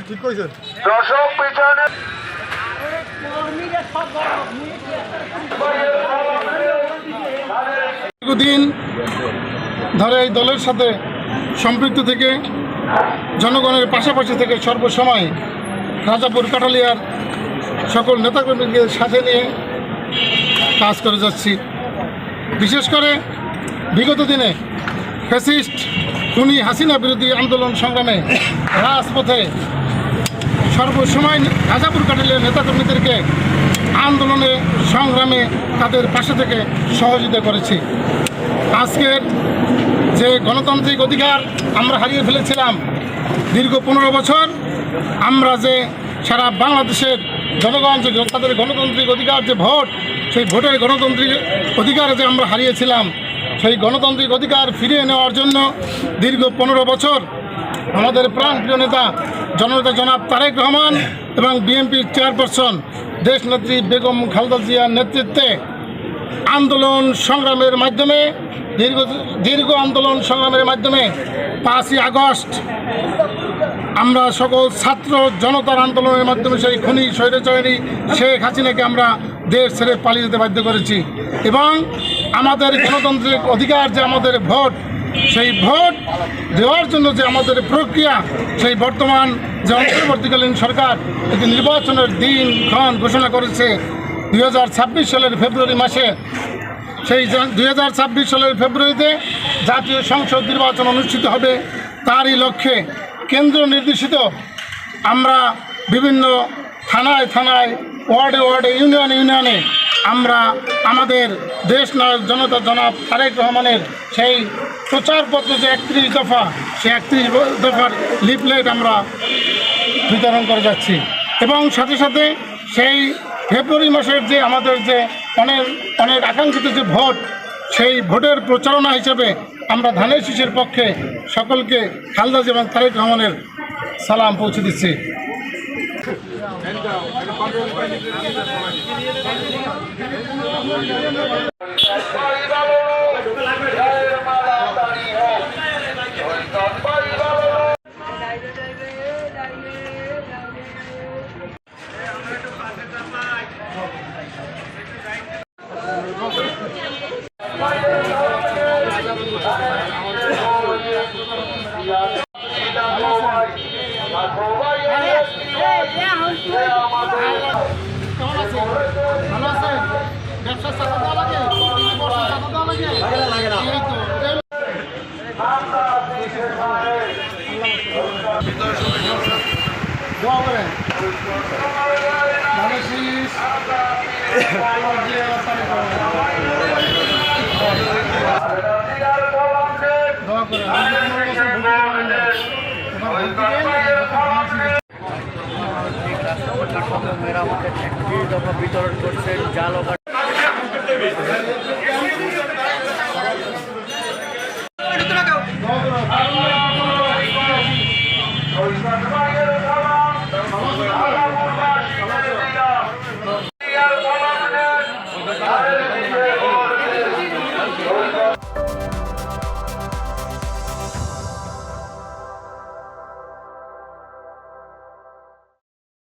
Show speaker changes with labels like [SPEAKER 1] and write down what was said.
[SPEAKER 1] ঠিক কইছেন
[SPEAKER 2] দর্শক পিছনে
[SPEAKER 3] দীর্ঘদিন ধরে এই দলের সাথে সম্পৃক্ত থেকে জনগণের পাশাপাশি থেকে সর্বসময় রাজাপুর কাঠালিয়ার সকল নেতাকর্মীকে সাথে নিয়ে কাজ করে যাচ্ছি। বিশেষ করে বিগত দিনে ফ্যাসিস্ট খুনি হাসিনা বিরোধী আন্দোলন সংগ্রামে রাজপথে সর্বসময় রাজাপুর কাঠালিয়ার নেতাকর্মীদেরকে আন্দোলনে সংগ্রামে তাদের পাশে থেকে সহযোগিতা করেছি। আজকের যে গণতান্ত্রিক অধিকার আমরা হারিয়ে ফেলেছিলাম দীর্ঘ 15 বছর, আমরা যে সারা বাংলাদেশের জনগণ যে তাদের গণতান্ত্রিক অধিকার যে ভোট, সেই ভোটের গণতান্ত্রিক অধিকার যে আমরা হারিয়েছিলাম, সেই গণতান্ত্রিক অধিকার ফিরিয়ে নেওয়ার জন্য দীর্ঘ 15 বছর আমাদের প্রাণপ্রিয় নেতা জননেতা জনাব তারেক রহমান এবং বিএনপির চেয়ারপারসন দেশনেত্রী বেগম খালেদা জিয়ার নেতৃত্বে আন্দোলন সংগ্রামের মাধ্যমে দীর্ঘ আন্দোলন সংগ্রামের মাধ্যমে 5ই আগস্ট আমরা সকল ছাত্র জনতার আন্দোলনের মাধ্যমে সেই খুনি স্বৈরাচারী শেখ হাসিনাকে আমরা দেশ ছেড়ে পালিয়ে যেতে বাধ্য করেছি এবং আমাদের গণতান্ত্রিক অধিকার যে আমাদের ভোট, সেই ভোট দেওয়ার জন্য যে আমাদের প্রক্রিয়া, সেই বর্তমান যে অন্তর্বর্তীকালীন সরকার একটি নির্বাচনের দিনক্ষণ ঘোষণা করেছে 2026 সালের ফেব্রুয়ারি মাসে। সেই 2026 সালের ফেব্রুয়ারিতে জাতীয় সংসদ নির্বাচন অনুষ্ঠিত হবে। তারই লক্ষ্যে কেন্দ্র নির্দেশিত আমরা বিভিন্ন থানায় থানায়, ওয়ার্ডে ওয়ার্ডে, ইউনিয়নে ইউনিয়নে আমরা আমাদের দেশ নায়ক জনতা জনাব তারেক রহমানের সেই প্রচারপত্র যে 31 দফা, সেই 31 দফার লিফলেট আমরা বিতরণ করে যাচ্ছি এবং সাথে সাথে সেই ফেব্রুয়ারি মাসের যে আমাদের যে অনেক আকাঙ্ক্ষিত যে ভোট, সেই ভোটের প্রচারণা হিসেবে আমরা ধানের শীষের পক্ষে সকলকে খালেদা জিয়া এবং তারেক রহমানের সালাম পৌঁছে দিচ্ছি। ব্যবসা চাঁদা দেওয়া লাগে, চাঁদা দেওয়া লাগে না। দোয়া করেন
[SPEAKER 4] মেরামতের 31 দফা বিতরণ করছেন জাল